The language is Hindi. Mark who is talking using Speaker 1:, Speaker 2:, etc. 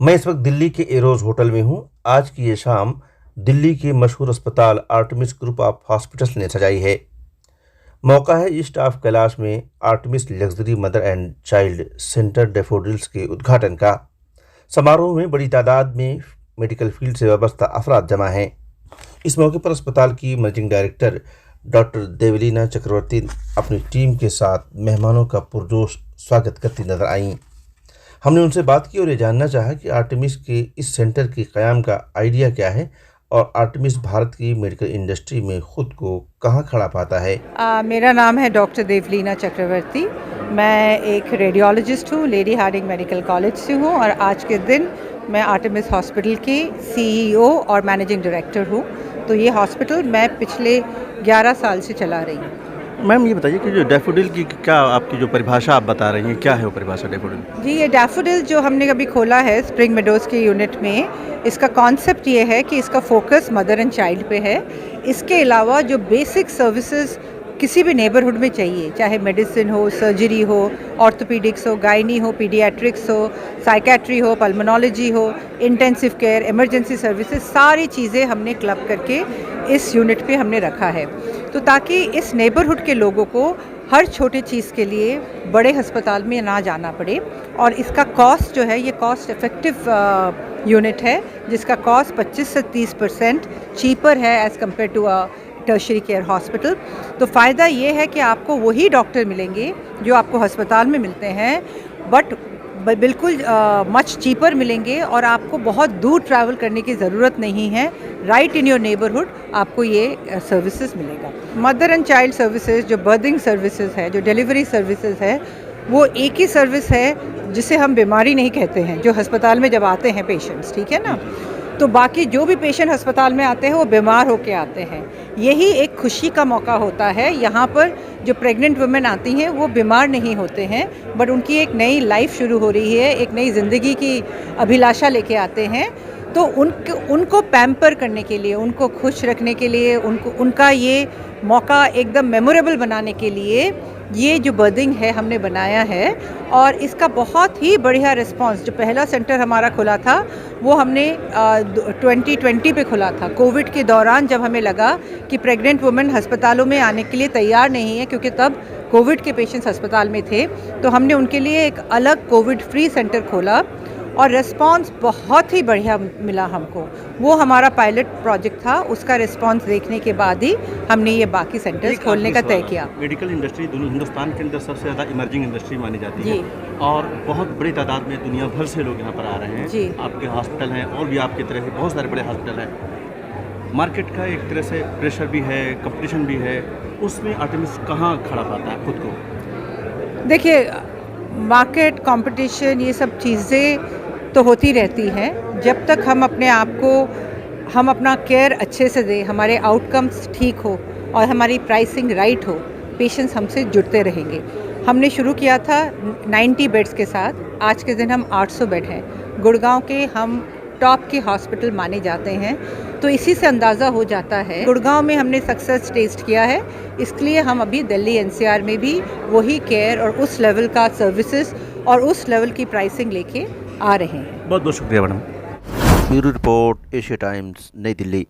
Speaker 1: मैं इस वक्त दिल्ली के एरोज होटल में हूँ। आज की ये शाम दिल्ली के मशहूर अस्पताल आर्टेमिस ग्रुप ऑफ हॉस्पिटल्स ने सजाई है। मौका है ईस्ट ऑफ कैलाश में Artemis luxury mother and child centre daffodils के उद्घाटन का। समारोह में बड़ी तादाद में मेडिकल फील्ड से वाबस्ता अफराद जमा हैं। इस मौके पर अस्पताल की मैनेजिंग डायरेक्टर डॉक्टर देवलीना चक्रवर्ती अपनी टीम के साथ मेहमानों का पुरजोश स्वागत करती नजर आईं। हमने उनसे बात की और ये जानना चाहा कि आर्टेमिस के इस सेंटर के क़याम का आइडिया क्या है और आर्टेमिस भारत की मेडिकल इंडस्ट्री में ख़ुद को कहाँ खड़ा पाता है।
Speaker 2: मेरा नाम है डॉक्टर देवलीना चक्रवर्ती। मैं एक रेडियोलॉजिस्ट हूँ, लेडी हार्डिंग मेडिकल कॉलेज से हूँ और आज के दिन मैं आर्टेमिस हॉस्पिटल की CEO और मैनेजिंग डायरेक्टर हूँ। तो ये हॉस्पिटल मैं पिछले 11 साल से चला रही हूँ।
Speaker 3: मैम ये बताइए कि जो डैफोडिल की क्या आपकी जो परिभाषा आप बता रही हैं, क्या है वो परिभाषा डैफोडिल?
Speaker 2: जी, ये डैफोडिल जो हमने अभी खोला है स्प्रिंग मेडोज़ के यूनिट में, इसका कॉन्सेप्ट ये है कि इसका फोकस मदर एंड चाइल्ड पे है। इसके अलावा जो बेसिक सर्विसेज किसी भी नेबरहुड में चाहिए, चाहे मेडिसिन हो, सर्जरी हो, ऑर्थोपीडिक्स हो, गायनी हो, पीडियाट्रिक्स हो, साइकेट्री हो, पल्मोनोलॉजी हो, इंटेंसिव केयर, इमरजेंसी सर्विसेज, सारी चीज़ें हमने क्लब करके इस यूनिट पे हमने रखा है। तो ताकि इस नेबरहुड के लोगों को हर छोटी चीज़ के लिए बड़े अस्पताल में ना जाना पड़े। और इसका कॉस्ट जो है, ये कॉस्ट इफ़ेक्टिव यूनिट है जिसका कॉस्ट 25 से 30% चीपर है as compared to tertiary care hospital. तो फ़ायदा ये है कि आपको वही डॉक्टर मिलेंगे जो आपको अस्पताल में मिलते हैं, बट बिल्कुल मच चीपर मिलेंगे और आपको बहुत दूर ट्रैवल करने की ज़रूरत नहीं है। राइट इन योर नेबरहुड आपको ये सर्विसेज मिलेगा। मदर एंड चाइल्ड सर्विसेज, जो बर्थिंग सर्विसेज है, जो डिलीवरी सर्विसेज है, वो एक ही सर्विस है जिसे हम बीमारी नहीं कहते हैं, जो अस्पताल में जब आते हैं पेशेंट्स, ठीक है ना। तो बाकी जो भी पेशेंट अस्पताल में आते हैं वो बीमार होके आते हैं। यही एक खुशी का मौका होता है। यहाँ पर जो प्रेग्नेंट वुमेन आती हैं वो बीमार नहीं होते हैं, बट उनकी एक नई लाइफ शुरू हो रही है, एक नई ज़िंदगी की अभिलाषा लेके आते हैं। तो उनको पैम्पर करने के लिए, उनको खुश रखने के लिए, उनका ये मौका एकदम मेमोरेबल बनाने के लिए ये जो बर्थिंग है हमने बनाया है। और इसका बहुत ही बढ़िया रिस्पांस, जो पहला सेंटर हमारा खुला था वो हमने 2020 पे खुला था, कोविड के दौरान, जब हमें लगा कि प्रेग्नेंट वुमेन अस्पतालों में आने के लिए तैयार नहीं है क्योंकि तब कोविड के पेशेंट्स अस्पताल में थे। तो हमने उनके लिए एक अलग कोविड फ्री सेंटर खोला और रिस्पांस बहुत ही बढ़िया मिला हमको। वो हमारा पायलट प्रोजेक्ट था, उसका रिस्पांस देखने के बाद ही हमने ये बाकी सेंटर्स खोलने का तय किया।
Speaker 3: मेडिकल इंडस्ट्री दुनिया हिंदुस्तान के अंदर सबसे ज़्यादा इमर्जिंग इंडस्ट्री मानी जाती है और बहुत बड़ी तादाद में दुनिया भर से लोग यहाँ पर आ रहे हैं
Speaker 2: जी।
Speaker 3: आपके हॉस्पिटल हैं और भी आपकी तरह के बहुत सारे बड़े हॉस्पिटल हैं। मार्केट का एक तरह से प्रेशर भी है, कंपटीशन भी है, उसमें आर्टेमिस कहाँ खड़ा पाता है खुद को?
Speaker 2: देखिए, मार्केट, कंपटीशन, ये सब चीज़ें तो होती रहती हैं। जब तक हम अपने आप को, हम अपना केयर अच्छे से दें, हमारे आउटकम्स ठीक हो और हमारी प्राइसिंग राइट हो, पेशेंट्स हमसे जुड़ते रहेंगे। हमने शुरू किया था 90 बेड्स के साथ, आज के दिन हम 800 बेड हैं। गुड़गांव के हम टॉप के हॉस्पिटल माने जाते हैं। तो इसी से अंदाज़ा हो जाता है, गुड़गांव में हमने सक्सेस टेस्ट किया है, इसलिए हम अभी दिल्ली NCR में भी वही केयर और उस लेवल का सर्विसेज और उस लेवल की प्राइसिंग लेके आ रहे हैं।
Speaker 3: बहुत बहुत शुक्रिया madam.
Speaker 1: Bureau report, Asia times, नई दिल्ली।